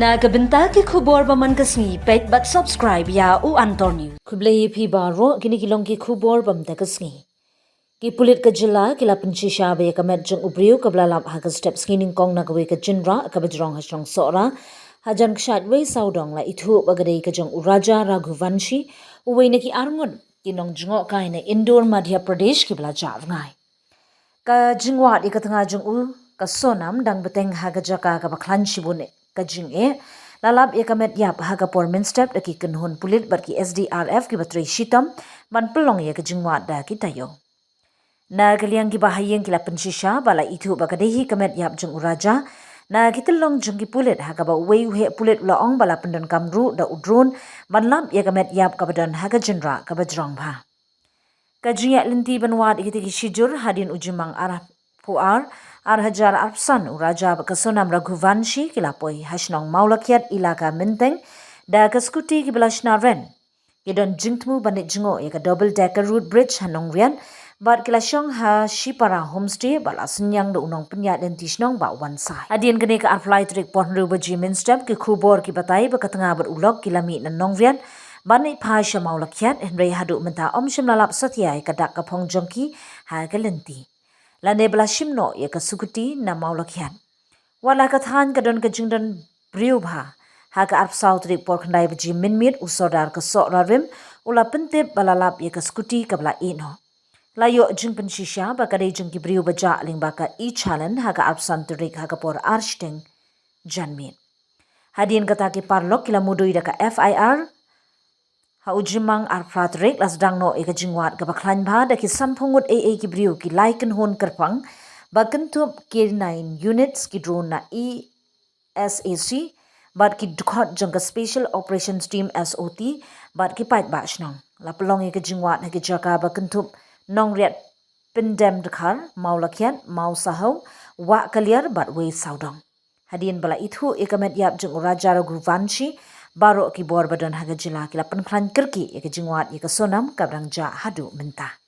Nagabenta ki khubor baman kasni pet but subscribe ya u Anton News. Kublai phi baro kini kilong ki khubor bam ta kasni. Ki pulit ka jila kila penci shabe kamet jeng ubriu kabla lam haga step skining kong na gawe ka jinra ka bajrong hasrong sora hajan kshat we saudong la ithu bagade ka jeng uraja raghuvanshi uwe na ki arngon kinong jingo kai na Indore Madhya Pradesh ki bla jar ngai. Ka jingwa di ka tanga jeng u ka sonam dang beteng haga jaka ka baklan shibune ka jing lalap ya kamet yap haga pormin step daki kenhun pulit bat ki SDRF ki batri shitam ban pelong ya ka jingwa da ki tayo. Na kaliang ki bahayeng kila pensisha bala itu bakadehi kamet yap jeng uraja na kitalong jeng ki pulit haga ba wei uhe pulit laong bala pendon kamru da udrun ban lap ya kamet yap kabadan haga jenra kabajrong bha. Kajiya linti banwad ikiti shijur hadin ujimang arah puar ar hajar arpsan uraja bakasonam raghuvanshi kilapoi hasnong maulakiat ilaka menteng da kaskuti kibalashna ren kidon jingtmu banit jingo ya double decker road bridge hanong rian bat kilashong ha shipara homestay bala senyang do unong penya den tisnong ba wansai adien kene ka arfly trik ponru baji minstep ki khubor ki batai bakatanga ber ulok kilami nanong rian Bani phasha maulakiat henry hadu menta omshim lalap satyai kadak kapong jongki ha galenti. Lane bela shimno ya kasukuti na maulakiat. Wala kathan kadon kajingdan briubha ha ka arp sautrik porkndai baji minmit usodar ka rim ula pentip balalap ya kasukuti kabla ino. Layo jing pensisha bakade jing ki briu baja ling baka challenge ha ka arp santurik ha ka por arshting janmit. Hadien kata ki parlok kila mudui daka FIR ha ujimang arpratrik las dangno eka jingwat ka baklan bha da ki sampungut AA ki briu ki laiken hon kerpang bakentup K9 units ki drone na ESAC bat ki dukhat jangka special operations team SOT bat ki pait bashnong la pelong eka jingwat ha ki jaka bakentup nong riat pendem dekhar maulakiat mau sahau wa kaliar bat we saudong hadien bala ithu ekamet yap jeng uraja raghuvanshi baro ki bor badan haga jila kila penklan kerki ya ke jingwat ya ke sonam kabrang ja hadu mentah.